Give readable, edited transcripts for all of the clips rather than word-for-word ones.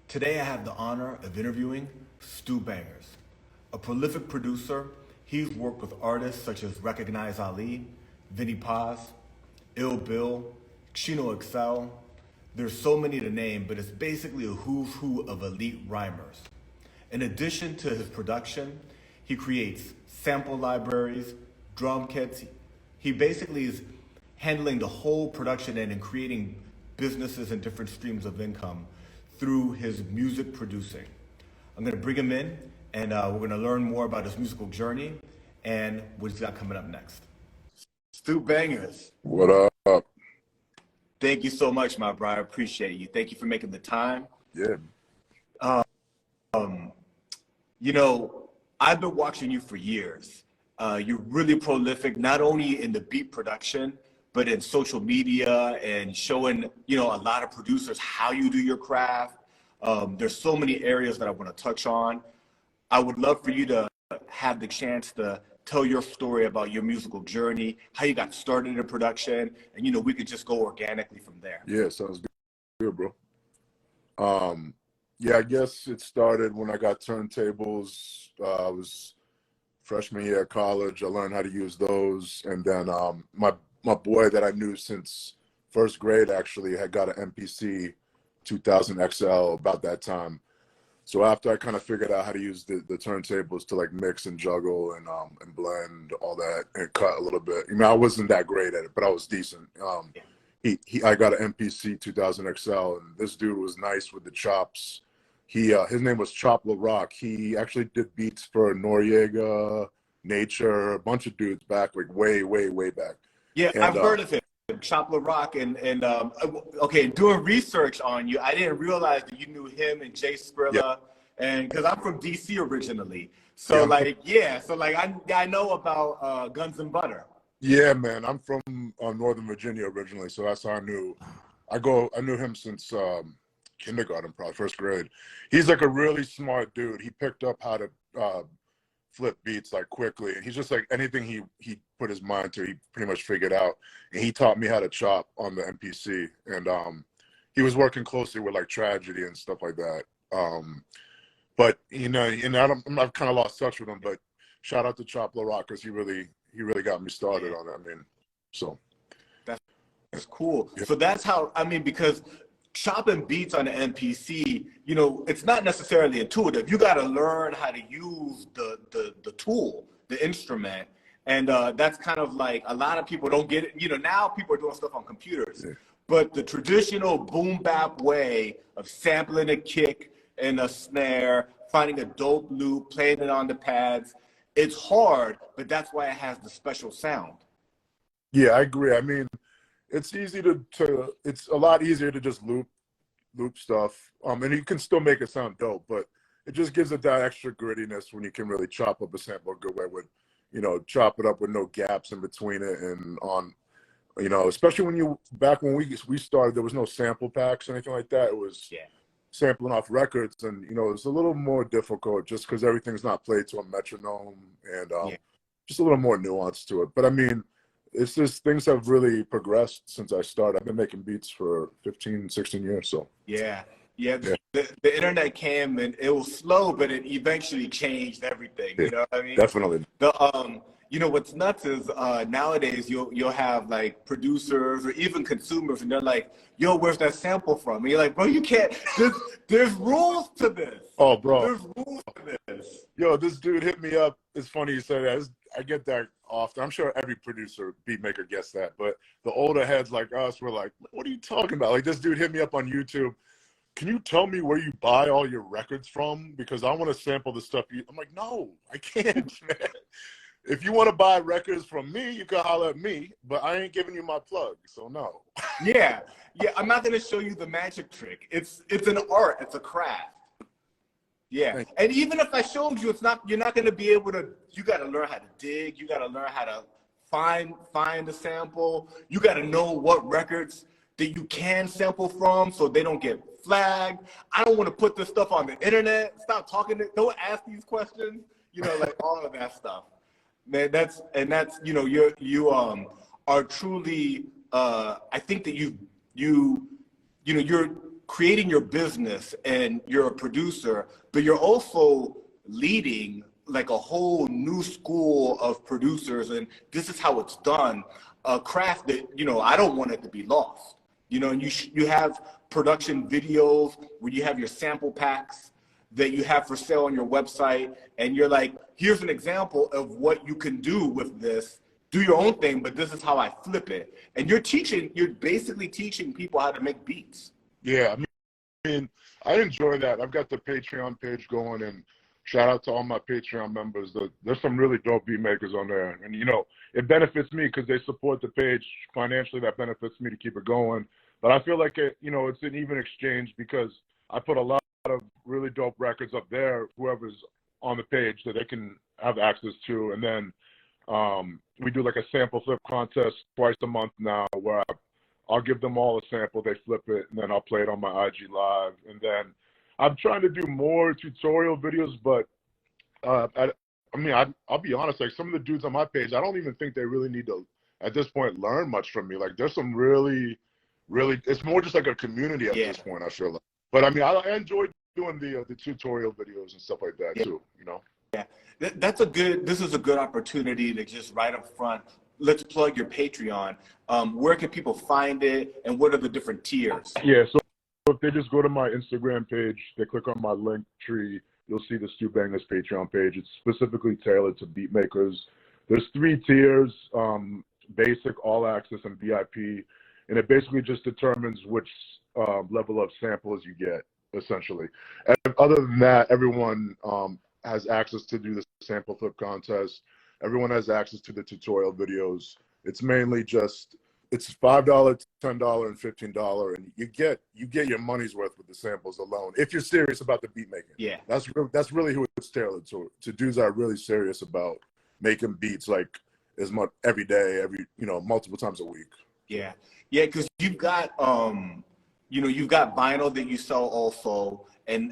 Today I have the honor of interviewing Stu Bangas. A prolific producer, he's worked with artists such as Recognize Ali, Vinnie Paz, Ill Bill, Chino XL. There's so many to name, but it's basically a who's who of elite rhymers. In addition to his production, he creates sample libraries, drum kits. He basically is handling the whole production end and creating businesses and different streams of income through his music producing. I'm gonna bring him in and we're gonna learn more about his musical journey and what he's got coming up next. Stu Bangers. What up? Thank you so much, my bro. I appreciate you. Thank you for making the time. Yeah. You know, I've been watching you for years. You're really prolific, not only in the beat production, but in social media and showing, a lot of producers how you do your craft. There's so many areas that I want to touch on. I would love for you to have the chance to tell your story about your musical journey, how you got started in production, and, we could just go organically from there. Yeah, sounds good, bro. Yeah, I guess it started when I got turntables. I was freshman year of college. I learned how to use those. And then my boy that I knew since first grade actually had got an MPC 2000 XL about that time. So after I kind of figured out how to use the turntables to like mix and juggle and blend all that and cut a little bit. I wasn't that great at it, but I was decent. I got an MPC 2000 XL, and this dude was nice with the chops. His name was Chop LaRock. He actually did beats for Noriega, Nature, a bunch of dudes back, like way, way, way back. Yeah, and I've heard of him, Chop LaRock, and okay, doing research on you, I didn't realize that you knew him and Jay Skrilla, yeah. And because I'm from DC originally, so I know about Guns and Butter. Yeah, man, I'm from Northern Virginia originally, so that's how I knew. I knew him since kindergarten, probably first grade. He's like a really smart dude. He picked up how to flip beats like quickly, and he's just like anything he put his mind to, he pretty much figured out. And he taught me how to chop on the MPC, and he was working closely with like Tragedy and stuff like that. But and I've kind of lost touch with him. But shout out to Chop LaRock, because he really got me started on it. So that's cool. Yeah. So that's how because chopping beats on the MPC, it's not necessarily intuitive. You got to learn how to use the tool, the instrument. And that's kind of like a lot of people don't get it. Now people are doing stuff on computers. Yeah. But the traditional boom bap way of sampling a kick and a snare, finding a dope loop, playing it on the pads, it's hard, but that's why it has the special sound. Yeah, I agree. It's easy it's a lot easier to just loop stuff. And you can still make it sound dope, but it just gives it that extra grittiness when you can really chop up a sample a good way with, chop it up with no gaps in between it and on, especially back when we started, there was no sample packs or anything like that. It was sampling off records, and, it's a little more difficult just because everything's not played to a metronome and just a little more nuance to it. But it's just things have really progressed since I started. I've been making beats for 15, 16 years. So yeah. The internet came and it was slow, but it eventually changed everything. You know what I mean? Definitely. What's nuts is nowadays you'll have like producers or even consumers, and they're like, "Yo, where's that sample from?" And you're like, "Bro, you can't. There's rules to this. Oh, bro, there's rules to this." Yo, this dude hit me up. It's funny you say that. I get that often. I'm sure every producer, beat maker gets that. But the older heads like us were like, "What are you talking about?" Like, this dude hit me up on YouTube. "Can you tell me where you buy all your records from? Because I want to sample the stuff I'm like, "No, I can't, man. If you want to buy records from me, you can holler at me, but I ain't giving you my plug, so no." Yeah. I'm not gonna show you the magic trick. It's an art. It's a craft. Yeah, and even if I showed you, you're not gonna be able to. You got to learn how to dig. You got to learn how to find the sample. You got to know what records that you can sample from, so they don't get flagged. I don't want to put this stuff on the internet. Stop talking. Don't ask these questions. Like all of that stuff. Man, that's you are truly. I think that you're creating your business and you're a producer, but you're also leading like a whole new school of producers, and this is how it's done. A craft that, you know, I don't want it to be lost. You know, and you have production videos where you have your sample packs that you have for sale on your website, and you're like, here's an example of what you can do with this. Do your own thing, but this is how I flip it. And you're basically teaching people how to make beats. Yeah, I mean, I enjoy that. I've got the Patreon page going, and shout out to all my Patreon members. There's some really dope beat makers on there. And, you know, it benefits me because they support the page financially. That benefits me to keep it going. But I feel like, it's an even exchange because I put a lot of really dope records up there, whoever's on the page, that they can have access to. And then we do like a sample flip contest twice a month now where I'll give them all a sample, they flip it, and then I'll play it on my IG Live. And then I'm trying to do more tutorial videos, but I'll be honest, like some of the dudes on my page, I don't even think they really need to, at this point, learn much from me. Like there's some really, it's more just like a community at this point, I feel like. But I mean, I enjoy doing the tutorial videos and stuff like that too, you know? Yeah, this is a good opportunity to just right up front, let's plug your Patreon. Where can people find it, and what are the different tiers? Yeah, so if they just go to my Instagram page, they click on my link tree, you'll see the Stu Bangas Patreon page. It's specifically tailored to beat makers. There's 3 tiers, basic, all access, and VIP. And it basically just determines which level of samples you get, essentially. And other than that, everyone has access to do the sample flip contest. Everyone has access to the tutorial videos. It's mainly just, it's $5, $10, and $15, and you get your money's worth with the samples alone. If you're serious about the beat making, that's really who it's tailored to dudes that are really serious about making beats like as much every day, multiple times a week. Yeah, because you've got you've got vinyl that you sell also, and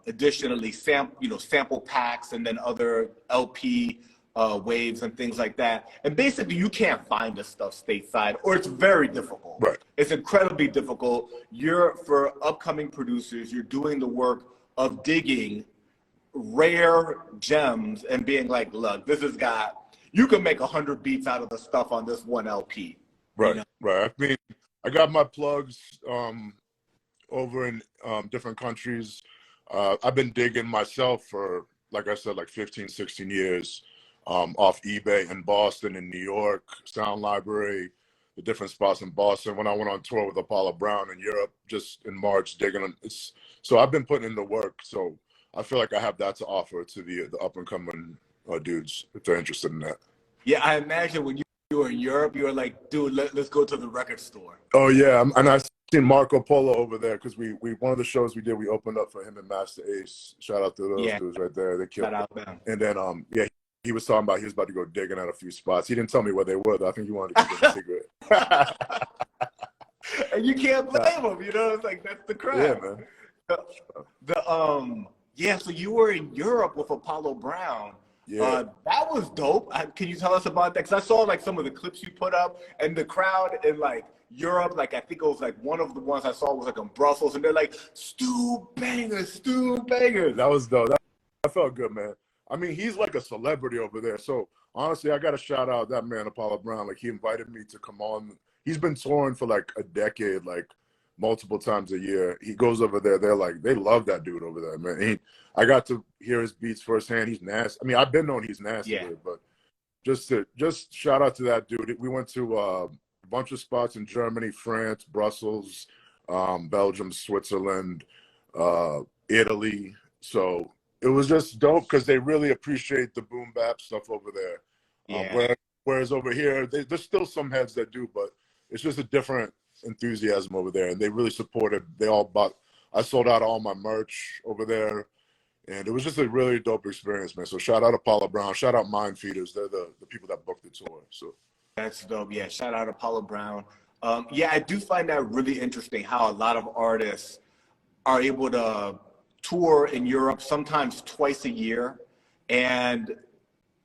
additionally sample packs, and then other LP waves and things like that. And basically, you can't find this stuff stateside, or it's very difficult. Right. It's incredibly difficult. For upcoming producers, you're doing the work of digging rare gems and being like, look, you can make 100 beats out of the stuff on this one LP. Right, you know? right. I mean, I got my plugs over in different countries. I've been digging myself for, like I said, like 15, 16 years off eBay in Boston, in New York, Sound Library, the different spots in Boston. When I went on tour with Apollo Brown in Europe just in March, digging. So I've been putting in the work. So I feel like I have that to offer to the up-and-coming dudes if they're interested in that. Yeah, I imagine when you were in Europe, you were like, dude, let's go to the record store. Oh, yeah. And I seen Marco Polo over there because we one of the shows we did, we opened up for him and Master Ace. Shout out to those dudes right there. They killed it. And then, he was talking about he was about to go digging at a few spots. He didn't tell me where they were, though. I think he wanted to keep it a secret. And you can't blame him, It's like, that's the crowd. Yeah, man. So you were in Europe with Apollo Brown. Yeah. That was dope. Can you tell us about that? Because I saw like some of the clips you put up, and the crowd in like Europe, like I think it was like one of the ones I saw was like in Brussels, and they're like, Stu Bangas, Stu Bangas. That was dope. That felt good, man. I mean, he's like a celebrity over there. So honestly, I got to shout out that man, Apollo Brown. Like he invited me to come on. He's been touring for like a decade, like multiple times a year. He goes over there. They love that dude over there, man. I got to hear his beats firsthand. He's nasty. I mean, I've been known he's nasty, but just shout out to that dude. We went to a bunch of spots in Germany, France, Brussels, Belgium, Switzerland, Italy. So it was just dope because they really appreciate the boom bap stuff over there. Whereas over here, there's still some heads that do, but it's just a different enthusiasm over there, and they really supported. I sold out all my merch over there, and it was just a really dope experience, man. So shout out Apollo Brown, shout out Mind Feeders. They're the people that booked the tour. So that's dope. Yeah, shout out Apollo Brown. I do find that really interesting how a lot of artists are able to tour in Europe sometimes twice a year, and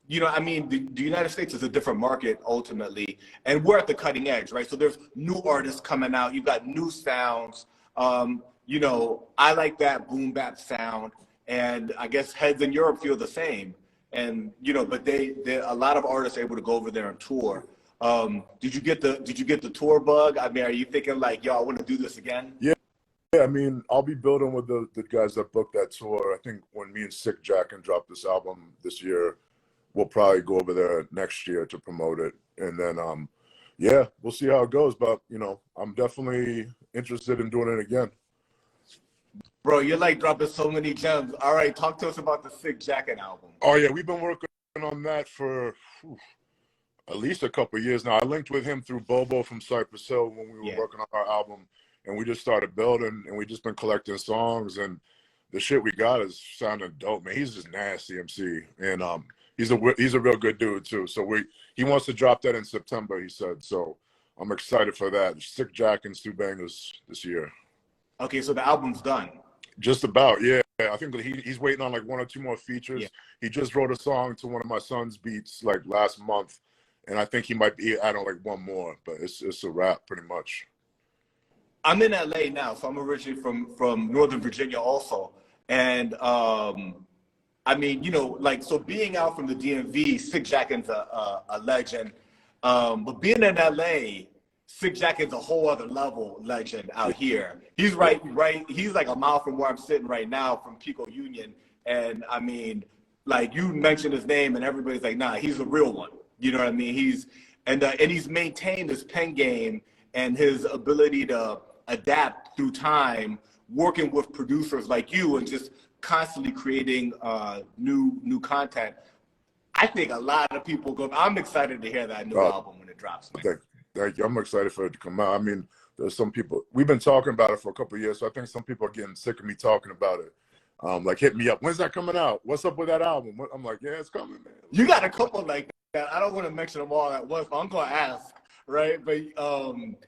the United States is a different market ultimately, and we're at the cutting edge, right? So there's new artists coming out. You've got new sounds. You know, I like that boom bap sound, and I guess heads in Europe feel the same. And you know, but they a lot of artists are able to go over there and tour. Did you get the tour bug? I mean, are you thinking like, yo, I want to do this again? Yeah. Yeah, I mean, I'll be building with the guys that booked that tour. I think when me and Sick Jacken drop this album this year, we'll probably go over there next year to promote it. And then, yeah, we'll see how it goes. But, you know, I'm definitely interested in doing it again. Bro, you're like dropping so many gems. All right, talk to us about the Sick Jacket album. Oh, yeah, we've been working on that for at least a couple of years now. I linked with him through Bobo from Cypress Hill when we were working on our album. And we just started building, and we just been collecting songs, and the shit we got is sounding dope, man. He's just nasty MC, and he's a real good dude too. So he wants to drop that in September, he said. So I'm excited for that. Sick Jack and Stu Bangas this year. Okay, so the album's done. Just about, yeah. I think that he's waiting on like one or two more features. Yeah. He just wrote a song to one of my son's beats like last month, and I think he might be adding like one more, but it's a wrap pretty much. I'm in LA now, so I'm originally from Northern Virginia also. And I mean, you know, like, so being out from the DMV, Sick Jacken's a legend. But being in LA, Sick Jacken's a whole other level legend out here. He's right, he's like a mile from where I'm sitting right now from Pico Union. And I mean, like, you mentioned his name and everybody's like, nah, he's a real one. You know what I mean? He's maintained his pen game and his ability to adapt through time, working with producers like you and just constantly creating new content. I think a lot of people I'm excited to hear that new album when it drops. Thank you. I'm excited for it to come out. I mean, there's some people, we've been talking about it for a couple of years, so I think some people are getting sick of me talking about it. Like, hit me up. When's that coming out? What's up with that album? I'm like, yeah, it's coming, man. You got a couple like that. I don't want to mention them all at once, but I'm going to ask. Right, but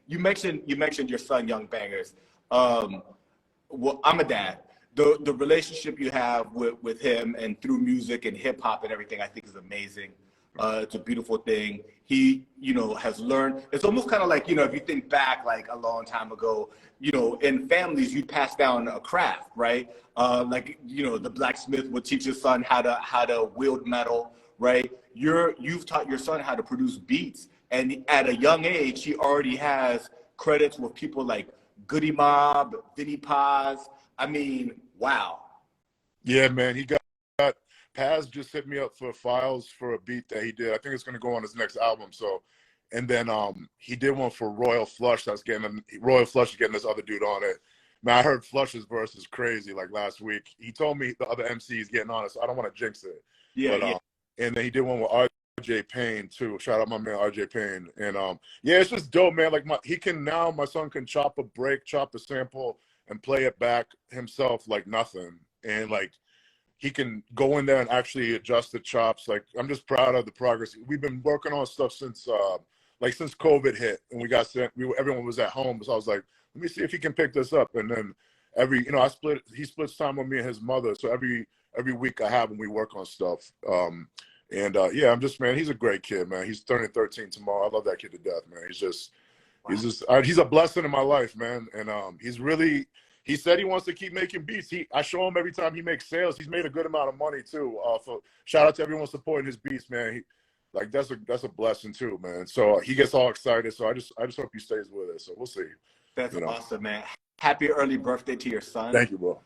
you mentioned your son, Young Bangers. Well, I'm a dad. The relationship you have with him and through music and hip hop and everything, I think is amazing. It's a beautiful thing. He, you know, has learned. It's almost kind of like, you know, if you think back like a long time ago, you know, in families you pass down a craft, right? Like, you know, the blacksmith would teach his son how to wield metal, right? You've taught your son how to produce beats. And at a young age, he already has credits with people like Goody Mob, Vinnie Paz. I mean, wow. Yeah, man. He got Paz just hit me up for files for a beat that he did. I think it's going to go on his next album. So, and then he did one for Royal Flush. Royal Flush is getting this other dude on it. Man, I heard Flush's verse is crazy. Like last week, he told me the other MC is getting on it, so I don't want to jinx it. Yeah, but, and then he did one with Payne too. Shout out my man Payne. And yeah, it's just dope, man. Like my son can chop a break, chop a sample, and play it back himself like nothing. And like he can go in there and actually adjust the chops. Like I'm just proud of the progress. We've been working on stuff since COVID hit and we got sent. Everyone was at home, so I was like, let me see if he can pick this up. And then he splits time with me and his mother. So every week I have him, we work on stuff. Yeah, man, he's a great kid, man. He's turning 13 tomorrow. I love that kid to death, man. He's a blessing in my life, man. And he said he wants to keep making beats. I show him every time he makes sales. He's made a good amount of money too. Shout out to everyone supporting his beats, man. That's a blessing too, man. So he gets all excited. So I just hope he stays with us. So we'll see. That's awesome, man. Happy early birthday to your son. Thank you, bro.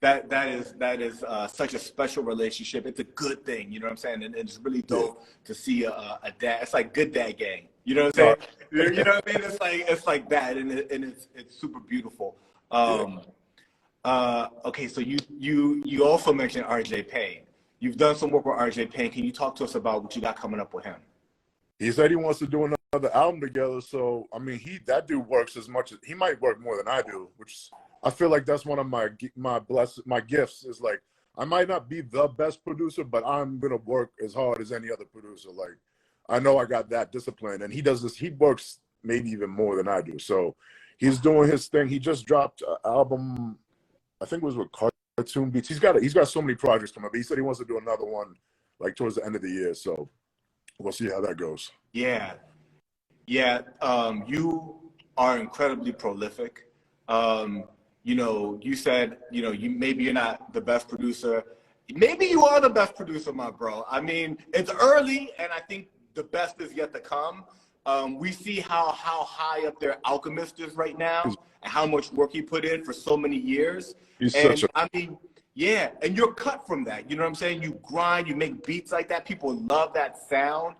That is such a special relationship. It's a good thing, you know what I'm saying? And it's really dope to see a dad. It's like good dad gang. You know what I'm saying? You know what I mean? It's like that, and it's super beautiful. Okay, so you also mentioned RJ Payne. You've done some work with RJ Payne. Can you talk to us about what you got coming up with him? He said he wants to do another album together. So I mean, that dude works as much as he might work more than I do, which I feel like that's one of my gifts is like I might not be the best producer, but I'm gonna work as hard as any other producer. Like I know I got that discipline, and he does this. He works maybe even more than I do. So he's doing his thing. He just dropped an album, I think it was with Cartoon Beats. He's got so many projects coming up. He said he wants to do another one like towards the end of the year. So we'll see how that goes. Yeah. You are incredibly prolific. You know, you said, you know, maybe you're not the best producer. Maybe you are the best producer, my bro. I mean, it's early, and I think the best is yet to come. We see how high up there Alchemist is right now, and how much work he put in for so many years. He's And such a I mean, yeah, and you're cut from that. You know what I'm saying? You grind, you make beats like that. People love that sound.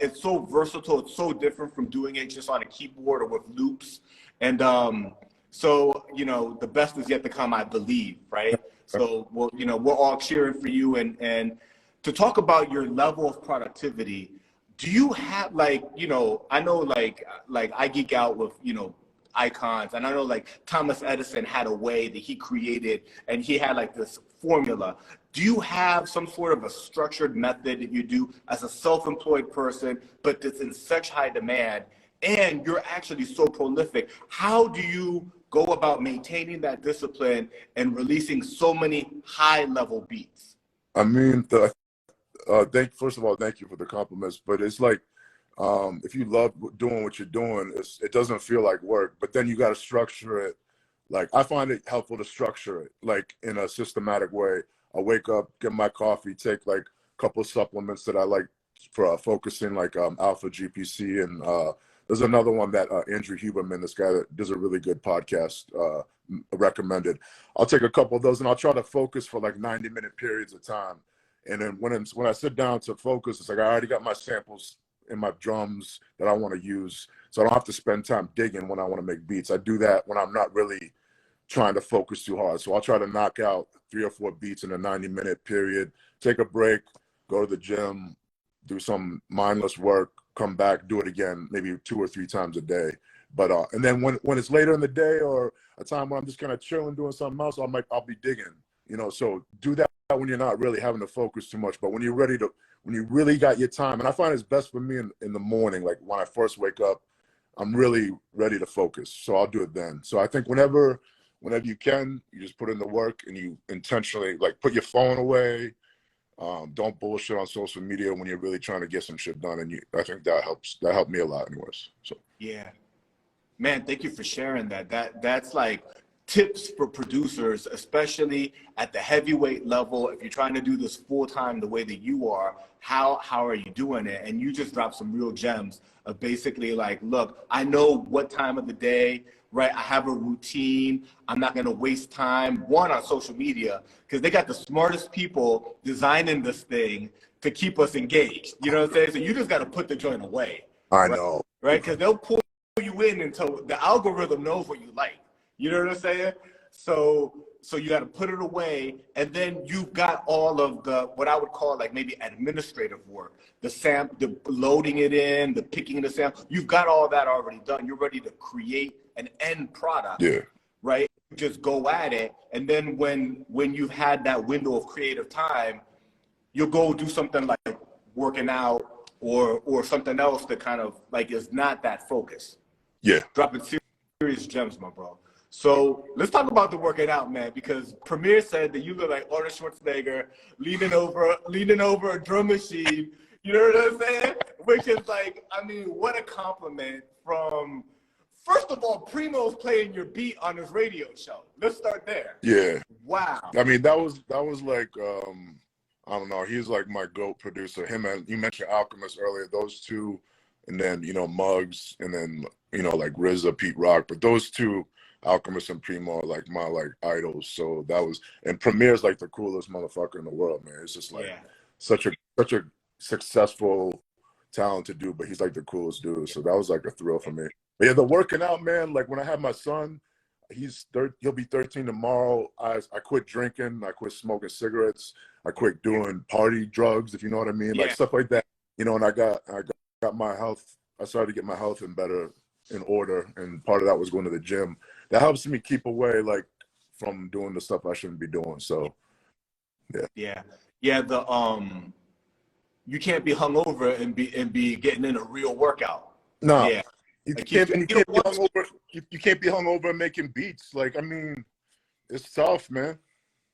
It's so versatile. It's so different from doing it just on a keyboard or with loops. And so, you know, the best is yet to come, I believe, right? So, well, you know, we're all cheering for you. And to talk about your level of productivity, do you have like, you know, I know like I geek out with, you know, icons, and I know like Thomas Edison had a way that he created, and he had like this formula. Do you have some sort of a structured method that you do as a self-employed person, but that's in such high demand, and you're actually so prolific? How do you go about maintaining that discipline and releasing so many high-level beats? I mean, first of all, thank you for the compliments. But it's like, if you love doing what you're doing, it doesn't feel like work. But then you got to structure it. Like, I find it helpful to structure it like in a systematic way. I wake up, get my coffee, take like a couple of supplements that I like for focusing, like Alpha GPC, and there's another one that Andrew Huberman, this guy that does a really good podcast, recommended. I'll take a couple of those, and I'll try to focus for like 90-minute periods of time. And then when I sit down to focus, it's like I already got my samples in my drums that I want to use, so I don't have to spend time digging when I want to make beats. I do that when I'm not really trying to focus too hard. So I'll try to knock out 3 or 4 beats in a 90-minute period, take a break, go to the gym, do some mindless work, come back, do it again, maybe 2 or 3 times a day. But and then when it's later in the day or a time when I'm just kind of chilling, doing something else, I'll be digging, you know. So do that when you're not really having to focus too much. But when you're ready to, when you really got your time, and I find it's best for me in the morning, like when I first wake up, I'm really ready to focus. So I'll do it then. So I think whenever you can, you just put in the work, and you intentionally like put your phone away. Don't bullshit on social media when you're really trying to get some shit done. And I think that helps. That helped me a lot anyways. So Yeah. Man, thank you for sharing that. That's like tips for producers, especially at the heavyweight level. If you're trying to do this full time the way that you are, how are you doing it? And you just dropped some real gems of basically like, look, I know what time of the day, right? I have a routine. I'm not going to waste time, one, on social media, because they got the smartest people designing this thing to keep us engaged. You know what I'm saying? So you just got to put the joint away. I right? know, Right? Because they'll pull you in until the algorithm knows what you like. You know what I'm saying? So you got to put it away, and then you've got all of the what I would call like maybe administrative work, the loading it in, the picking the sample. You've got all that already done. You're ready to create an end product. yeah, Right? Just go at it, and then when you've had that window of creative time, you'll go do something like working out or something else that kind of like is not that focused. yeah. Dropping serious gems, my bro. So let's talk about the working out, man, because Premier said that you look like Arnold Schwarzenegger leaning over a drum machine. You know what I'm saying? Which is like, I mean, what a compliment from, first of all, Primo's playing your beat on his radio show. Let's start there. Yeah. Wow. I mean, that was like, I don't know. He's like my GOAT producer. Him, and you mentioned Alchemist earlier. Those two, and then Muggs, and then like RZA, Pete Rock. But those two, Alchemist and Primo, are like my like idols. So that was, and Premier's like the coolest motherfucker in the world, man. It's just like such a successful, talented dude, but he's like the coolest dude. So that was like a thrill for me. But yeah, the working out, man. Like when I had my son, he'll be 13 tomorrow. I quit drinking. I quit smoking cigarettes. I quit doing party drugs, if you know what I mean, like stuff like that. And I got my health. I started to get my health in order, and part of that was going to the gym. That helps me keep away like from doing the stuff I shouldn't be doing. So yeah. You can't be hungover and be getting in a real workout. No, yeah. You can't be hungover. You can't be hungover and making beats. Like, I mean, it's tough, man.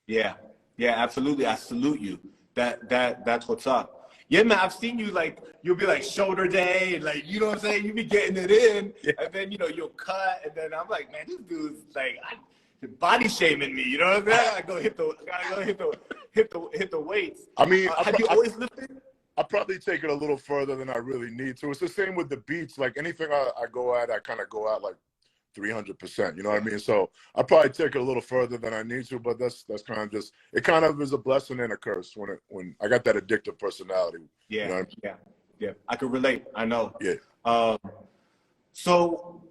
Yeah, absolutely. I salute you. That's what's up. Yeah, man, I've seen you, like, you'll be like shoulder day, and like, you know what I'm saying? You be getting it in, Yeah. and then, you know, you'll cut, and then I'm like, man, this dude's like body shaming me, you know what I'm saying? I gotta go hit the weights. I mean, Have you always lifted? I probably take it a little further than I really need to. It's the same with the beats. Like anything I go at, I kind of go at like 300%. You know what I mean? So I probably take it a little further than I need to, but that's kind of just, it kind of is a blessing and a curse when I got that addictive personality. Yeah, you know what I mean? yeah. I can relate. I know. Yeah. So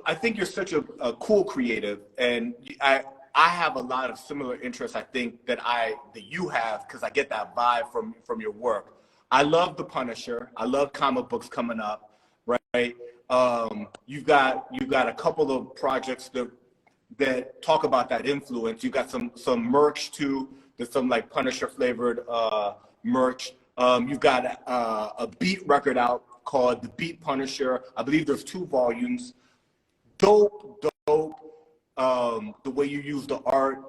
I think you're such a cool creative, and I have a lot of similar interests. I think that you have, because I get that vibe from your work. I love The Punisher. I love comic books coming up, right? You've got a couple of projects that talk about that influence. You've got some merch too. There's some like Punisher flavored merch. You've got a beat record out called The Beat Punisher. I believe there's 2 volumes. Dope. The way you use the art.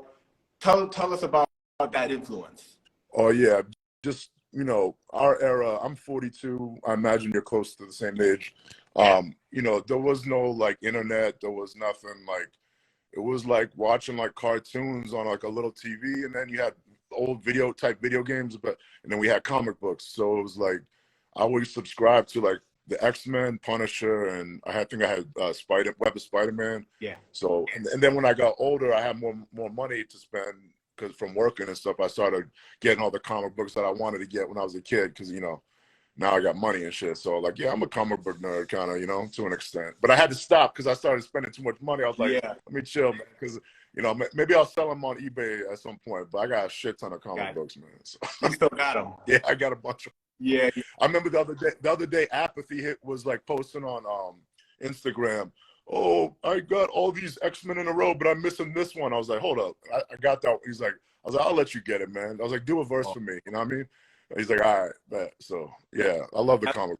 Tell us about that influence. Oh yeah, just, you know, our era. I'm 42. I imagine you're close to the same age. You know, there was no like internet. There was nothing like. It was like watching like cartoons on like a little TV, and then you had old video games, and then we had comic books. So it was like I always subscribed to like the X-Men, Punisher, and I think I had Web of Spider-Man. Yeah. So and then when I got older, I had more money to spend because from working and stuff, I started getting all the comic books that I wanted to get when I was a kid. Because, you know, now I got money and shit. So like, yeah, I'm a comic book nerd, kind of, you know, to an extent. But I had to stop because I started spending too much money. I was like, let me chill, man, because, you know, maybe I'll sell them on eBay at some point. But I got a shit ton of comic books, man. So. You still got them? Yeah, I got a bunch of. Yeah. I remember the other day, Apathy was like posting on Instagram. Oh, I got all these X-Men in a row, but I'm missing this one. I was like, hold up, I got that. He's like, I was like, I'll let you get it, man. I was like, do a verse for me. You know what I mean? He's like, all right, bet. So yeah, I love the comic.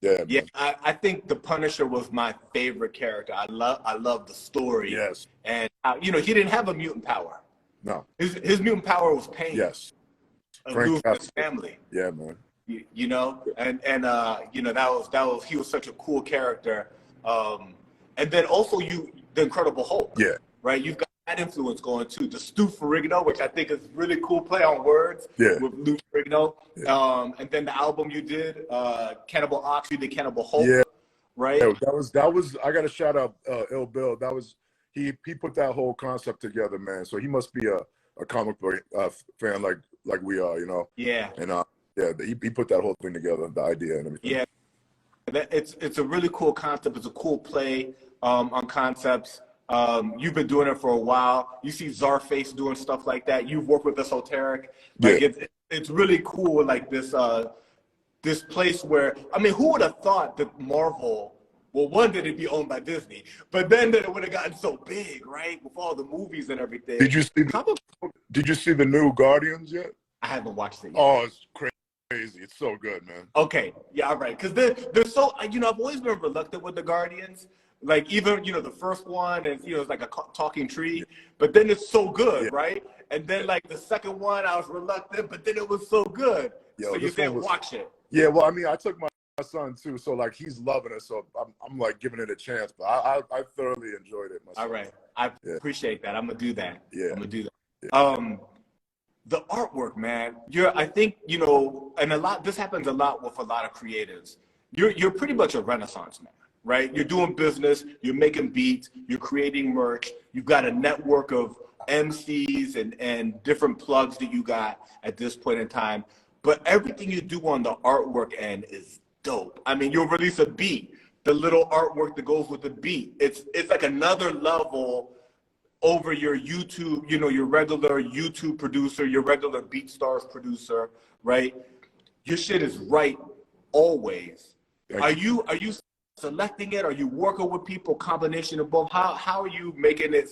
Yeah, yeah. I think the Punisher was my favorite character. I love the story. Yes. And you know, he didn't have a mutant power. No. His mutant power was Payne. Yes. His family. Yeah, man. You know, and you know, that was he was such a cool character. And then also the Incredible Hulk. Yeah. Right. You've got that influence going too. The Stu Ferrigno, which I think is really cool play on words. Yeah. With Lou Ferrigno. Yeah. And then the album you did, Cannibal Ox, you did Cannibal Hulk. Yeah. Right. Yeah, that was. I got to shout out Ill Bill. That was he put that whole concept together, man. So he must be a comic book fan like we are, you know. Yeah. And yeah, he put that whole thing together, the idea and everything. Yeah. It's a really cool concept. It's a cool play on concepts. You've been doing it for a while. You see Czarface doing stuff like that. You've worked with Esoteric. Like it's really cool. Like this place where, I mean, who would have thought that Marvel, well, one, that it'd be owned by Disney, but then that it would have gotten so big, right, with all the movies and everything. Did you see the new Guardians yet? I haven't watched it yet. Oh, it's crazy. It's so good, man. Okay, yeah, all right. Because they're so, you know, I've always been reluctant with the Guardians. Like even, you know, the first one, and you know, it's like a talking tree, but then it's so good, right? And then like the second one, I was reluctant, but then it was so good. So you said watch it. Yeah, well, I mean, I took my son too, so like he's loving it, so I'm like giving it a chance. But I thoroughly enjoyed it myself. All right, I appreciate that. I'm gonna do that. Yeah, I'm gonna do that. Yeah. The artwork, man. I think, you know, and this happens a lot with a lot of creatives. You're pretty much a Renaissance man, right? You're doing business, you're making beats, you're creating merch, you've got a network of MCs and different plugs that you got at this point in time. But everything you do on the artwork end is dope. I mean, you'll release a beat, the little artwork that goes with the beat. It's like another level over your YouTube, you know, your regular YouTube producer, your regular BeatStars producer, right? Your shit is right always. Are you selecting it? Are you working with people, combination of both? How are you making it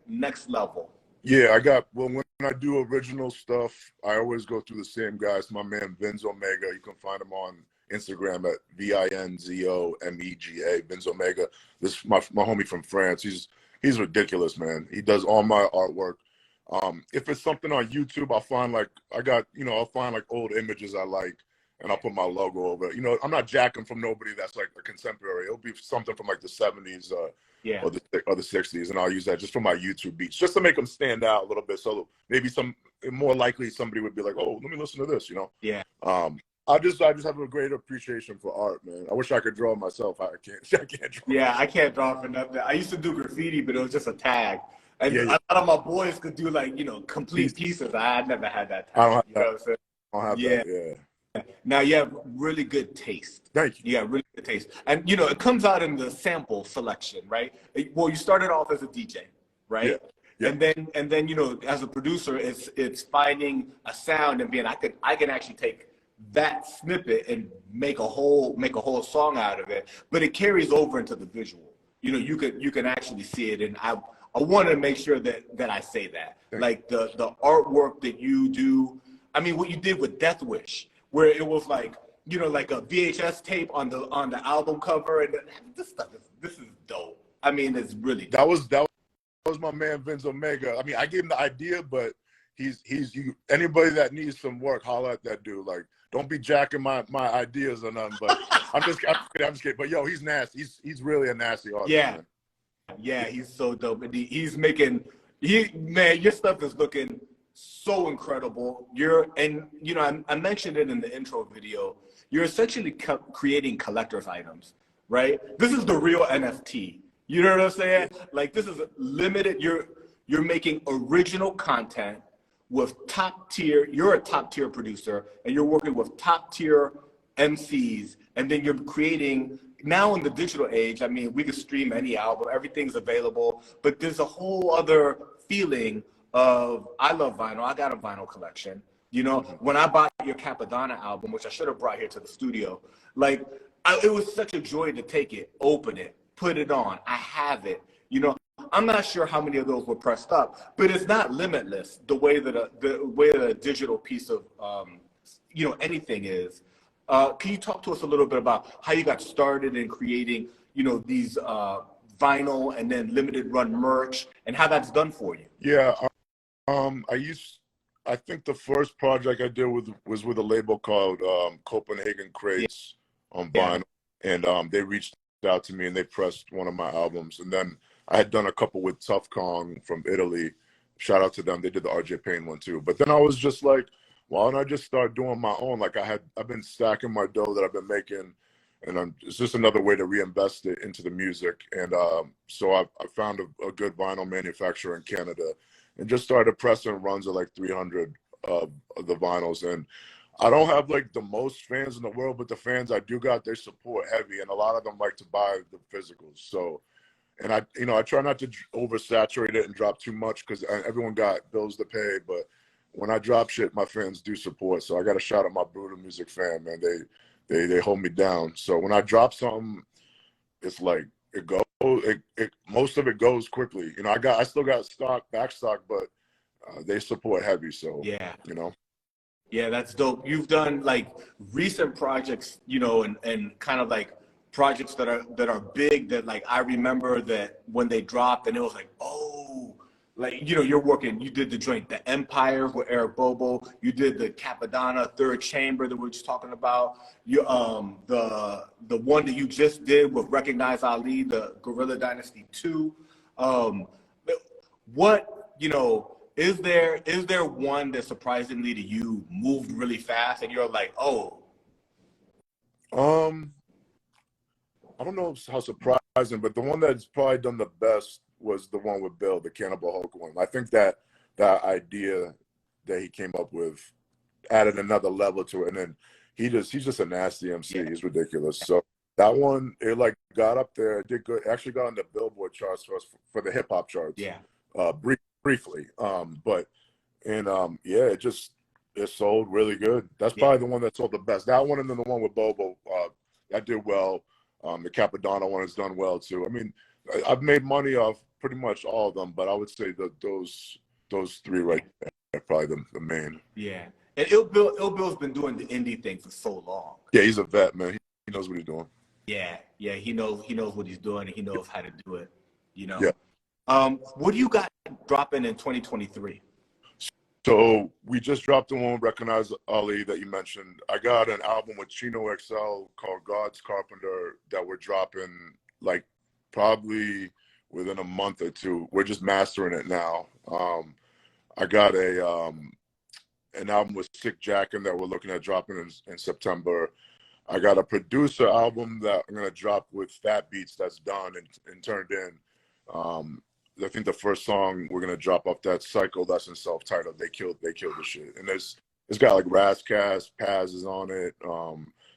next level? Yeah, when I do original stuff, I always go through the same guys. My man Vinz Omega, you can find him on Instagram at VINZOMEGA, Vinz Omega. This is my homie from France. He's ridiculous, man. He does all my artwork. If it's something on YouTube, I'll find like old images I like, and I'll put my logo over it. You know, I'm not jacking from nobody that's like a contemporary. It'll be something from like the 70s Yeah. or the 60s, and I'll use that just for my YouTube beats, just to make them stand out a little bit. So maybe more likely somebody would be like, oh, let me listen to this, you know? Yeah. I just have a great appreciation for art, man. I wish I could draw myself. I can't draw. Yeah, I can't draw for nothing. I used to do graffiti, but it was just a tag. And Yeah, a yeah. lot of my boys could do like, you know, complete pieces. I had never had that I don't talent. have You that. know what I'm saying? I don't have Yeah. that. Yeah. Now you have really good taste. Thank you. You got really good taste. And you know, it comes out in the sample selection, right? Well, you started off as a DJ, right? Yeah. And then you know, as a producer, it's finding a sound and being I can actually take that snippet and make a whole song out of it, but it carries over into the visual. You know, you can actually see it, and I want to make sure that I say that. Like the artwork that you do, I mean, what you did with Death Wish, where it was like, you know, like a VHS tape on the album cover, and this is dope. I mean, it's really dope. That was my man Vince Omega. I mean, I gave him the idea, but anybody that needs some work, holler at that dude. Like, don't be jacking my ideas or nothing. But I'm just kidding. But yo, he's nasty. He's really a nasty artist. Yeah. Man. Yeah, he's so dope. And man, your stuff is looking so incredible. You know, I mentioned it in the intro video. You're essentially creating collector's items, right? This is the real NFT. You know what I'm saying? Like, this is limited. You're making original content with top tier. You're a top tier producer, and you're working with top tier MCs, and then you're creating. Now in the digital age, I mean, we can stream any album, everything's available, but there's a whole other feeling of, I love vinyl, I got a vinyl collection. You know, when I bought your Cappadonna album, which I should have brought here to the studio, like, it was such a joy to take it, open it, put it on, I have it. You know, I'm not sure how many of those were pressed up, but it's not limitless the way that a digital piece of, you know, anything is. Can you talk to us a little bit about how you got started in creating, you know, these vinyl and then limited run merch, and how that's done for you? Yeah, I think the first project I did was with a label called Copenhagen Crates on vinyl, and they reached out to me and they pressed one of my albums, and then I had done a couple with Tough Kong from Italy. Shout out to them. They did the RJ Payne one too. But then I was just like, why don't I just start doing my own? Like, I've been stacking my dough that I've been making, and it's just another way to reinvest it into the music. And so I found a good vinyl manufacturer in Canada, and just started pressing runs of like 300 of the vinyls. And I don't have like the most fans in the world, but the fans I do got, they support heavy, and a lot of them like to buy the physicals. So, and I try not to oversaturate it and drop too much, because everyone got bills to pay, but when I drop shit, my fans do support. So I got to shout out my Brutal Music fan, man. They hold me down. So when I drop something, it's like most of it goes quickly. You know, I still got back stock, but they support heavy. So Yeah, you know. Yeah, that's dope. You've done like recent projects, you know, and kind of like projects that are big, that like I remember that when they dropped and it was like, oh, like, you know, you did the joint, The Empire with Eric Bobo, you did the Cappadonna Third Chamber that we were just talking about, you the one that you just did with Recognize Ali, the Gorilla Dynasty 2. What, you know, is there one that surprisingly to you moved really fast and you're like, oh? I don't know how surprising, but the one that's probably done the best was the one with Bill, the Cannibal Hulk one. I think that idea that he came up with added another level to it, and then he's just a nasty MC. Yeah. He's ridiculous. So that one, it like got up there, it did good. It actually got on the Billboard charts for the hip hop charts. Yeah. Briefly. Yeah, it sold really good. That's probably the one that sold the best. That one, and then the one with Bobo, that did well. The Cappadonna one has done well too. I mean, I've made money off pretty much all of them, but I would say that those three right there are probably the main. Yeah. And Ill Bill's been doing the indie thing for so long. Yeah, he's a vet, man. He knows what he's doing. Yeah, he knows what he's doing, and he knows how to do it. You know. Yeah. What do you got dropping in 2023? So we just dropped the one with Recognize Ali that you mentioned. I got an album with Chino XL called God's Carpenter that we're dropping like probably within a month or two. We're just mastering it now. I got an album with Sick Jacken that we're looking at dropping in September. I got a producer album that I'm gonna drop with Fat Beats that's done and turned in. I think the first song we're gonna drop off that cycle that's in self-titled. They killed the shit. And it's got like Razcast, Paz is on it,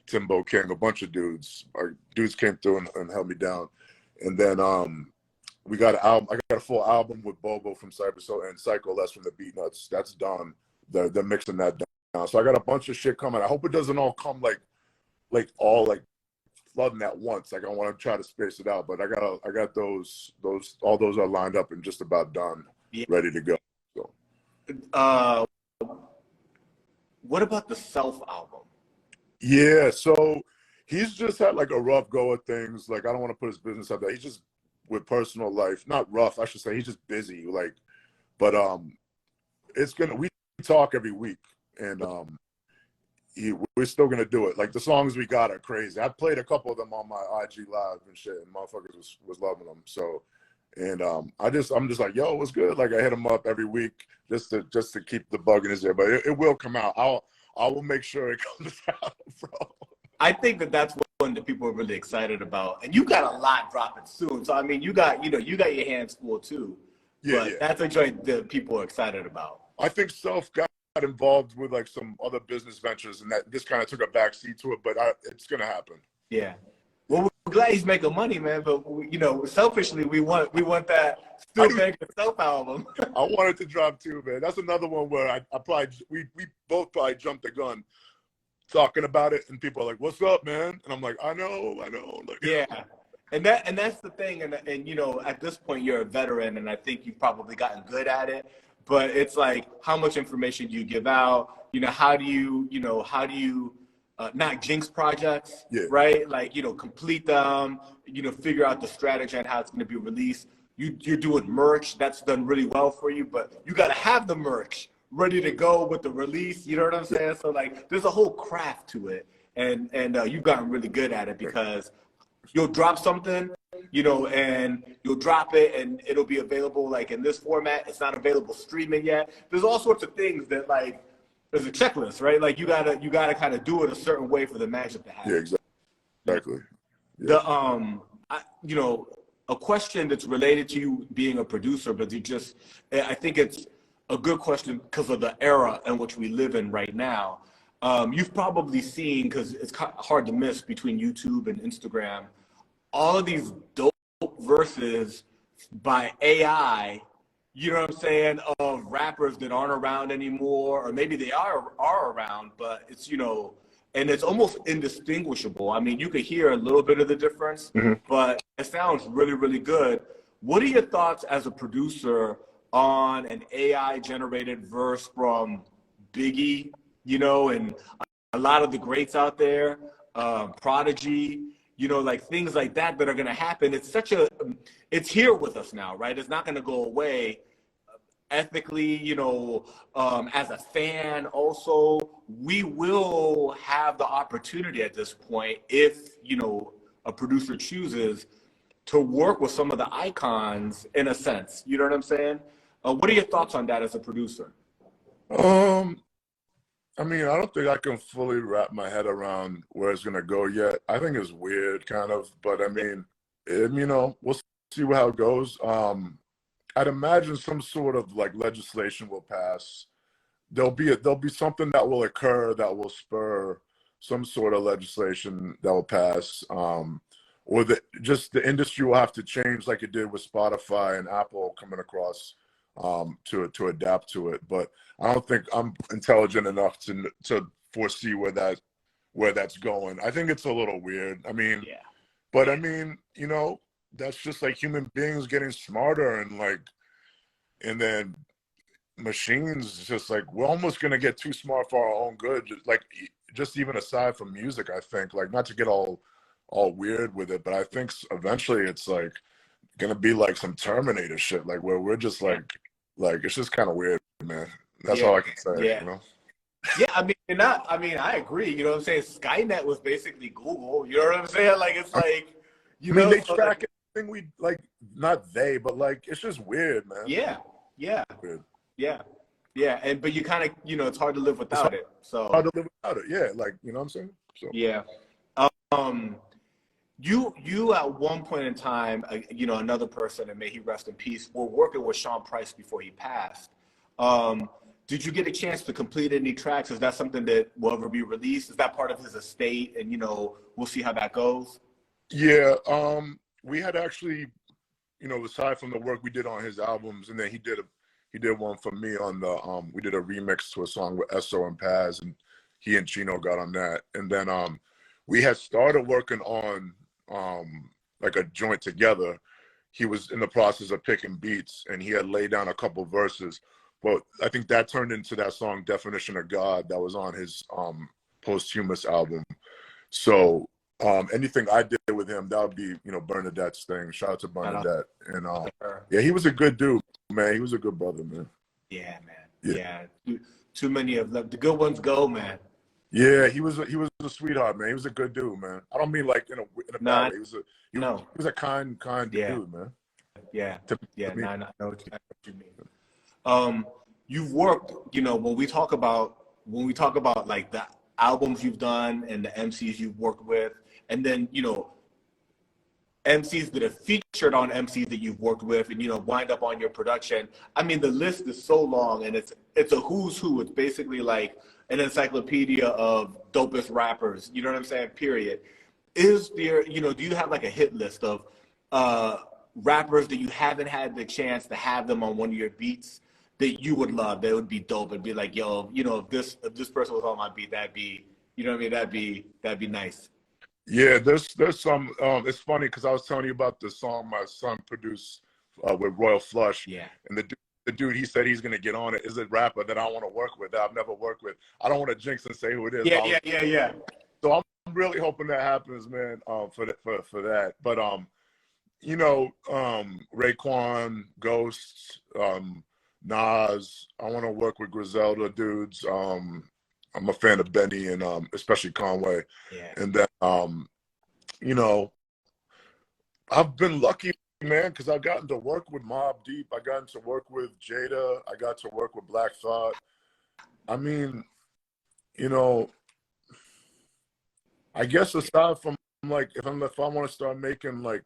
Timbo King, a bunch of dudes. Our dudes came through and held me down. And then we got an album. I got a full album with Bobo from Cypress Hill and Psycho Less from the Beat Nuts. That's done. They're mixing that down. So I got a bunch of shit coming. I hope it doesn't all come like all like flooding at once. Like I want to try to space it out, but I got those all those are lined up and just about done, ready to go. So what about the Self album? Yeah, so he's just had like a rough go of things. Like I don't want to put his business out there. He's just with personal life, not rough, I should say. He's just busy. Like, but we talk every week, and we're still gonna do it. Like the songs we got are crazy. I played a couple of them on my IG live and shit, and motherfuckers was loving them. So, and I'm just like, yo, what's good? Like I hit him up every week just to keep the bug in his ear. But it will come out. I will make sure it comes out, bro. I think that's one that people are really excited about, and you got a lot dropping soon. So I mean, you got your hands full too. Yeah, That's a joint that people are excited about. I think Self got involved with like some other business ventures, and that this kind of took a backseat to it. But it's gonna happen. Yeah. Well, we're glad he's making money, man. But selfishly, we want that Stu Bangas Self album. I wanted to drop too, man. That's another one where I probably we both probably jumped the gun talking about it, and people are like, "What's up, man?" And I'm like, "I know." Like, yeah. And that's the thing, and at this point you're a veteran, and I think you've probably gotten good at it. But it's like, how much information do you give out? How do you not jinx projects, right? Like, complete them, figure out the strategy on how it's going to be released. You're doing merch. That's done really well for you, but you got to have the merch ready to go with the release. You know what I'm saying? So, like, there's a whole craft to it. And you've gotten really good at it because you'll drop something, and you'll drop it and it'll be available like in this format. It's not available streaming yet. There's all sorts of things that like, there's a checklist, right? Like you gotta kind of do it a certain way for the magic to happen. Yeah, exactly. Yeah. A question that's related to you being a producer, but I think it's a good question because of the era in which we live in right now. You've probably seen, because it's hard to miss between YouTube and Instagram, all of these dope verses by AI, you know what I'm saying, of rappers that aren't around anymore, or maybe they are around, but it's, and it's almost indistinguishable. I mean, you could hear a little bit of the difference, but it sounds really, really good. What are your thoughts as a producer on an AI-generated verse from Biggie, and a lot of the greats out there, Prodigy, like things like that are going to happen? It's here with us now, right? It's not going to go away. Ethically, as a fan also, we will have the opportunity at this point, if, a producer chooses to work with some of the icons in a sense. You know what I'm saying? What are your thoughts on that as a producer? I mean, I don't think I can fully wrap my head around where it's gonna go yet. I think it's weird, kind of, but I mean, we'll see how it goes. I'd imagine some sort of like legislation will pass. There'll be something that will occur that will spur some sort of legislation that will pass, or the industry will have to change, like it did with Spotify and Apple coming across to adapt to it. But I don't think I'm intelligent enough to foresee where that's going. I think it's a little weird. I mean, but I mean, that's just like human beings getting smarter, and then machines just like, we're almost gonna get too smart for our own good. Just even aside from music, I think, like, not to get all weird with it, but I think eventually it's like gonna be like some Terminator shit, like where we're just like it's just kind of weird, man. That's Yeah, all I can say, yeah, you know? yeah. I mean, not. I mean, I agree. You know what I'm saying? Skynet was basically Google. You know what I'm saying? Like it's like, you I mean, know, they so track like, everything we like, not they, but like, it's just weird, man. yeah, yeah, Weird. yeah, yeah. And but you kind of, you know, it's hard to live It's without it. hard So to live without it. Yeah, like, you know what I'm saying? So, yeah. Um, you at one point in time, you know, another person, and may he rest in peace, were working with Sean Price before he passed. Um, did you get a chance to complete any tracks? Is that something that will ever be released? Is that part of his estate? And you know, we'll see how that goes. yeah, we had actually, you know, aside from the work we did on his albums, and then he did one for me on the we did a remix to a song with Esso and Paz, and he and Chino got on that. And then we had started working on like a joint together. He was in the process of picking beats, and he had laid down a couple verses. But I think that turned into that song Definition of God that was on his posthumous album. So anything I did with him, that would be, you know, Bernadette's thing. Shout out to Shout out Bernadette. And to her. yeah, he was a good dude, man. He was a good brother, man. Yeah, man. Yeah. Yeah. Too many of them. The good ones go, man. Yeah, he was a sweetheart, man. He was a good dude, man. I don't mean like in a bad Nah, way. He no. was a kind Yeah. dude, man. Yeah. To Yeah. me. Nah, I know what you mean. You've worked, you know, when we talk about like the albums you've done and the MCs you've worked with, and then, you know, MCs that have featured on MCs that you've worked with and, you know, wind up on your production. I mean, the list is so long, and it's a who's who. It's basically like an encyclopedia of dopest rappers, you know what I'm saying? Period. Is there, you know, do you have like a hit list of rappers that you haven't had the chance to have them on one of your beats that you would love, that would be dope and be like, yo, you know, if this person was on my beat, that'd be, you know what I mean? That'd be nice. Yeah, there's some it's funny because I was telling you about the song my son produced with Royal Flush. Yeah. And the dude, he said he's gonna get on it, is a rapper that I want to work with, that I've never worked with. I don't want to jinx and say who it is. Yeah. So I'm really hoping that happens, man, for that. But you know, Raekwon, Ghost, Nas, I want to work with Griselda dudes. I'm a fan of Benny and especially Conway. Yeah. And then you know, I've been lucky, man, because I've gotten to work with Mobb Deep. I gotten to work with Jada. I got to work with Black Thought. I mean, you know, I guess aside from like if I want to start making like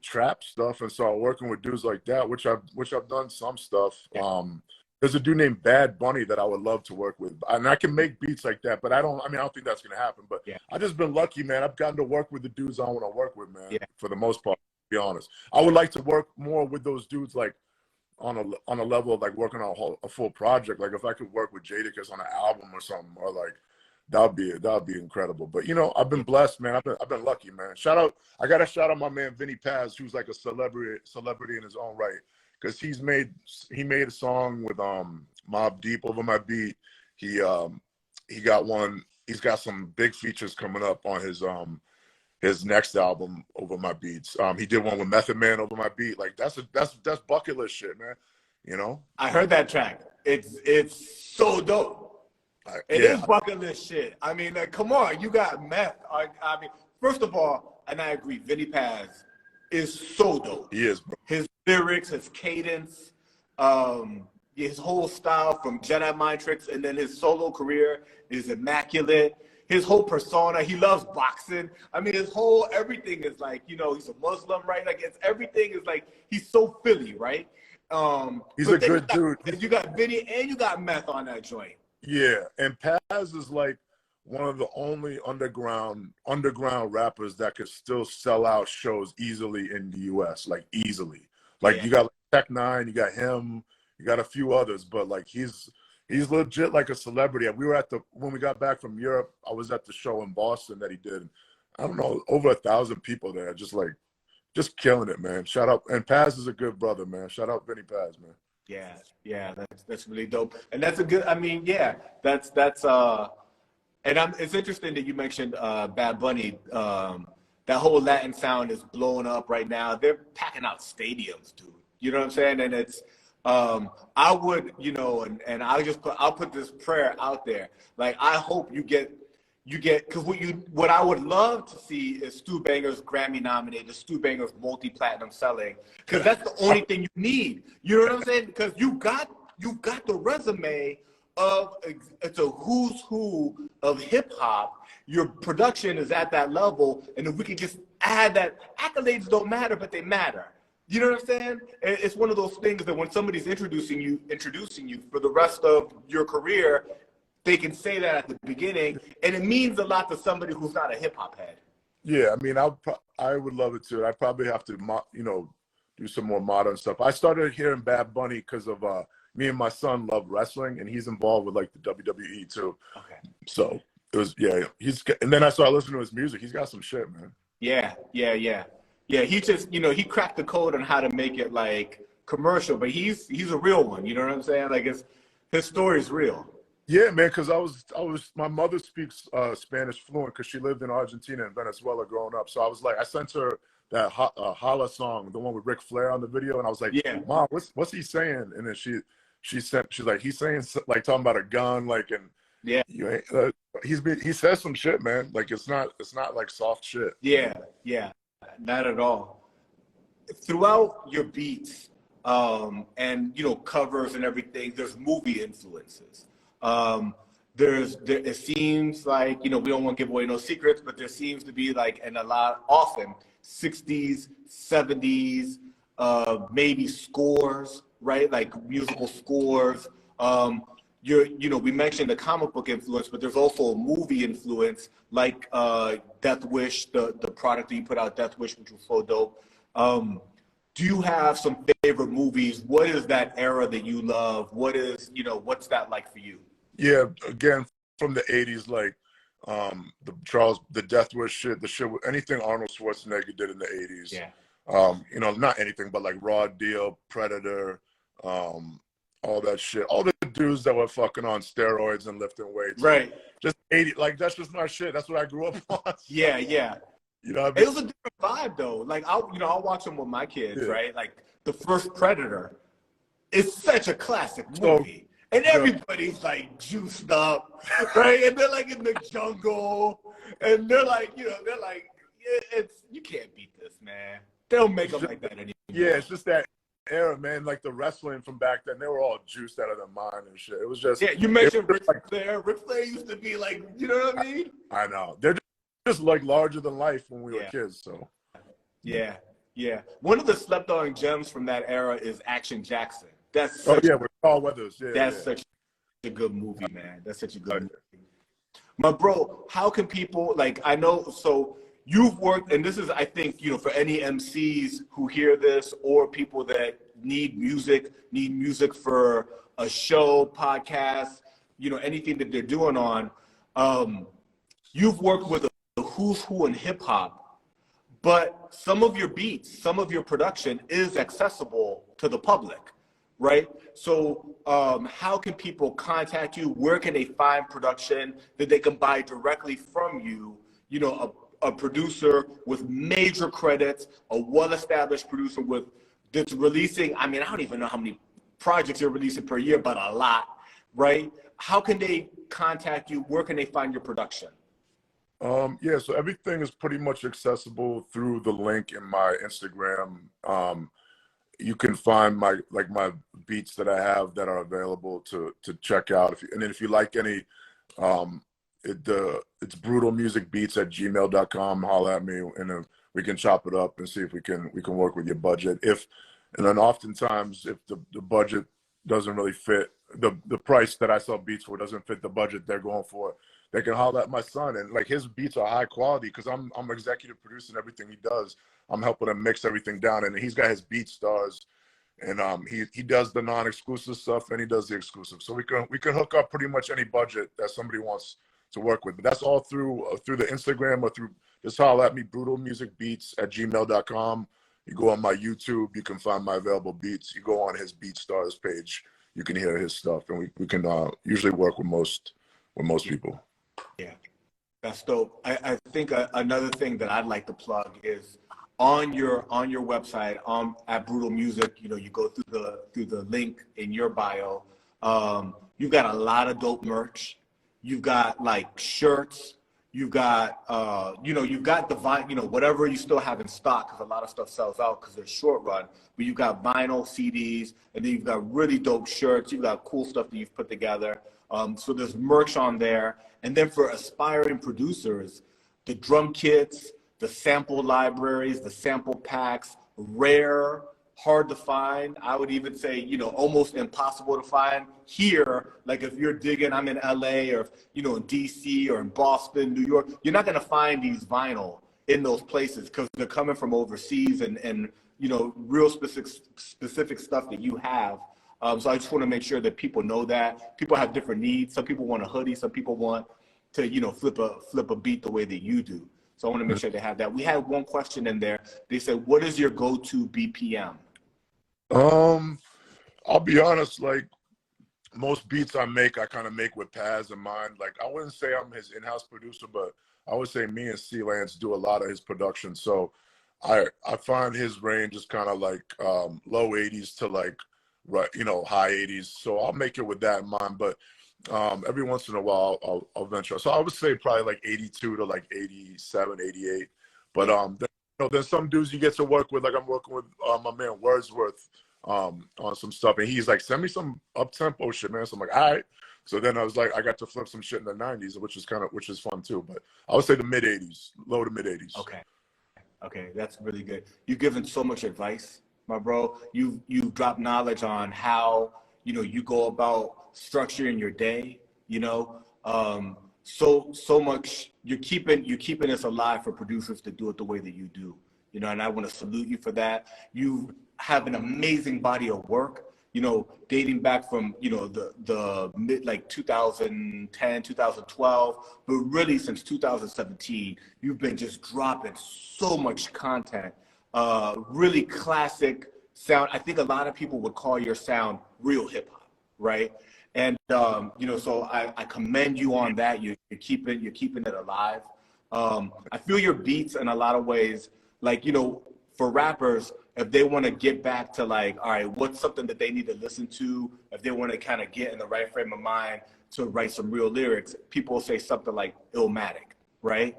trap stuff and start working with dudes like that, which I've done some stuff. Yeah. There's a dude named Bad Bunny that I would love to work with, and I can make beats like that. But I don't think that's gonna happen. But Yeah. I've just been lucky, man. I've gotten to work with the dudes I want to work with, man. Yeah. For the most part, to be honest, I would like to work more with those dudes, like on a level of like working on a full project. Like if I could work with Jadakiss on an album or something, or like that'd be incredible. But you know, I've been blessed, man. I've been lucky, man. I gotta shout out my man Vinnie Paz, who's like a celebrity in his own right, because he made a song with Mobb Deep over my beat. He's got some big features coming up on his next album over my beats. He did one with Method Man over my beat. Like that's bucket list shit, man. You know? I heard that track. It's so dope. It is bucket list shit. I mean, like, come on, you got meth. I mean, first of all, and I agree, Vinnie Paz is so dope. He is, bro. His lyrics, his cadence, his whole style from Jedi Mind Tricks, and then his solo career is immaculate. His whole persona, he loves boxing. I mean, everything is like, you know, he's a Muslim, right? Like, everything is like, he's so Philly, right? He's a good dude. You got Vinny and you got meth on that joint. Yeah, and Paz is like one of the only underground rappers that could still sell out shows easily in the U.S. Like easily. Like you got like, Tech Nine, you got him, you got a few others, but like he's legit like a celebrity. We were when we got back from Europe, I was at the show in Boston that he did. I don't know, over 1,000 people there, just killing it, man. Shout out, and Paz is a good brother, man. Shout out Vinnie Paz, man. Yeah, that's really dope, and that's a good. I mean, yeah, that's and it's interesting that you mentioned Bad Bunny. That whole Latin sound is blowing up right now. They're packing out stadiums, dude. You know what I'm saying? And it's I would, and I'll put this prayer out there. Like, I hope you get, because what I would love to see is Stu Bangas Grammy nominated, Stu Bangas multi-platinum selling, because that's the only thing you need. You know what I'm saying? Because you got the resume of, it's a who's who of hip hop. Your production is at that level, and if we can just add that, accolades don't matter, but they matter. You know what I'm saying? It's one of those things that when somebody's introducing you for the rest of your career, they can say that at the beginning, and it means a lot to somebody who's not a hip hop head. Yeah, I mean, I would love it too. I probably have to, do some more modern stuff. I started hearing Bad Bunny because of me and my son love wrestling, and he's involved with like the WWE too. Okay. So it was, and then I started listening to his music. He's got some shit, man. Yeah. He just, he cracked the code on how to make it like commercial, but he's a real one. You know what I'm saying? Like, his story is real. Yeah, man, because my mother speaks Spanish fluent because she lived in Argentina and Venezuela growing up. So I was like, I sent her that Holla song, the one with Ric Flair on the video, and I was like, yeah, Mom, what's he saying? And then she's like, he's saying like talking about a gun, like, and yeah, he says some shit, man. Like it's not like soft shit. Yeah, not at all. Throughout your beats, and covers and everything, there's movie influences. It seems like, we don't want to give away no secrets, but there seems to be like, and often 60s, 70s, maybe scores, right? Like musical scores. We mentioned the comic book influence, but there's also a movie influence, like Death Wish, the product that you put out, Death Wish, which was so dope. Do you have some favorite movies? What is that era that you love? What's that like for you? Yeah, again, from the 80s, like the Death Wish shit, the shit, anything Arnold Schwarzenegger did in the 80s. Yeah. Not anything, but like Raw Deal, Predator, all that shit. All the dudes that were fucking on steroids and lifting weights. Right. Just 80, like that's just my shit. That's what I grew up on. Yeah. You know what I mean? It was a different vibe though. Like I'll watch them with my kids, right? Like the first Predator is such a classic movie. And everybody's like juiced up, right? And they're like in the jungle, and they're like, you can't beat this, man. They don't make them like that anymore. Yeah, it's just that era, man. Like the wrestling from back then, they were all juiced out of their mind and shit. It was just you mentioned Ric Flair. Ric Flair used to be like, you know what I mean? I know. They're just like larger than life when we were kids. So yeah. One of the slept on gems from that era is Action Jackson. That's with Carl Weathers. Yeah, that's such a good movie, man. That's such a good movie. My bro, how can people, like, I know, so you've worked, and this is, I think, for any MCs who hear this or people that need music for a show, podcast, anything that they're doing on, you've worked with a who's who in hip hop, but some of your beats, some of your production is accessible to the public. Right? So how can people contact you? Where can they find production that they can buy directly from you? A producer with major credits, a well-established producer that's releasing, I don't even know how many projects you're releasing per year, but a lot, right? How can they contact you? Where can they find your production? So everything is pretty much accessible through the link in my Instagram. You can find my beats that I have that are available to check out. And then if you like any, it's brutalmusicbeats@gmail.com. Holler at me, and we can chop it up and see if we can work with your budget. And then oftentimes if the budget doesn't really fit, the price that I sell beats for doesn't fit the budget they're going for, they can holler at my son. And like his beats are high quality because I'm executive producing everything he does. I'm helping him mix everything down, and he's got his beat stars, and he does the non-exclusive stuff and he does the exclusive. So we can hook up pretty much any budget that somebody wants to work with. But that's all through the Instagram or through just holler at me, brutalmusicbeats@gmail.com. You go on my YouTube, you can find my available beats. You go on his Beat Stars page, you can hear his stuff, and we can usually work with most people. Yeah, that's dope. I think another thing that I'd like to plug is on your website at Brutal Music, you know, you go through the link in your bio. You've got a lot of dope merch. You've got like shirts. You've got you know, you've got the you know, whatever you still have in stock, because a lot of stuff sells out because they're short run. But you've got vinyl, CDs, and then you've got really dope shirts. You've got cool stuff that you've put together. So there's merch on there. And then for aspiring producers, the drum kits, the sample libraries, the sample packs, rare, hard to find. I would even say, you know, almost impossible to find here. Like if you're digging, I'm in LA or, you know, in DC or in Boston, New York, you're not going to find these vinyl in those places because they're coming from overseas and you know, real specific stuff that you have. So I just want to make sure that people know that. People have different needs. Some people want a hoodie. Some people want to, you know, flip a beat the way that you do. So I want to make sure they have that. We had one question in there. They said, what is your go-to BPM? I'll be honest, like most beats I kind of make with Paz in mind. Like I wouldn't say I'm his in-house producer, but I would say me and C Lance do a lot of his production. So I find his range is kind of like low 80s to like, right, you know, high 80s. So I'll make it with that in mind. But every once in a while I'll venture. So I would say probably like 82 to like 87, 88. But then, you know, there's some dudes you get to work with. Like I'm working with my man Wordsworth on some stuff, and he's like, send me some up-tempo shit, man. So I'm like, all right. So then I was like, I got to flip some shit in the 90s, which is fun too. But I would say the mid 80s, low to mid 80s. Okay, that's really good. You've given so much advice, my bro. You've dropped knowledge on how, you know, you go about structuring your day, you know. So much. You're keeping this alive for producers to do it the way that you do, you know, and I want to salute you for that. You have an amazing body of work, you know, dating back from, you know, the mid, like 2010, 2012, but really since 2017, you've been just dropping so much content, really classic sound. I think a lot of people would call your sound real hip hop, right? And, you know, so I commend you on that. You're keeping it alive. I feel your beats in a lot of ways, like, you know, for rappers, if they want to get back to like, all right, what's something that they need to listen to, if they want to kind of get in the right frame of mind to write some real lyrics, people say something like Illmatic, right?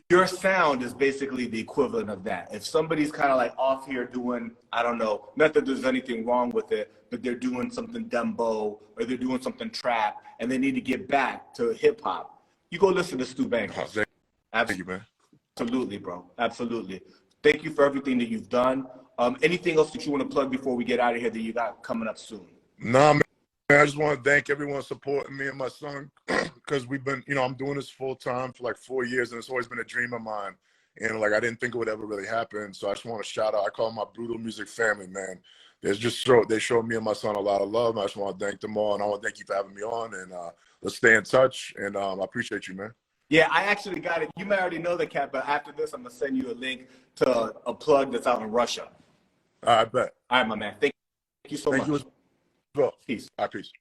Your sound is basically the equivalent of that. If somebody's kind of like off here doing, I don't know, not that there's anything wrong with it, but they're doing something dembo or they're doing something trap and they need to get back to hip hop, you go listen to Stu Bangas. Thank you, man. Absolutely, bro. Absolutely. Thank you for everything that you've done. Anything else that you want to plug before we get out of here that you got coming up soon? Nah, man. I just want to thank everyone supporting me and my son, because we've been, you know, I'm doing this full time for like 4 years, and it's always been a dream of mine. And like, I didn't think it would ever really happen. So I just want to shout out. I call them my Brutal Music family, man. They showed me and my son a lot of love. And I just want to thank them all, and I want to thank you for having me on. And let's stay in touch. And I appreciate you, man. Yeah, I actually got it. You may already know the cat, but after this, I'm gonna send you a link to a plug that's out in Russia. I bet. All right, my man. Thank you so much. Thank you as well. Peace. All right, peace.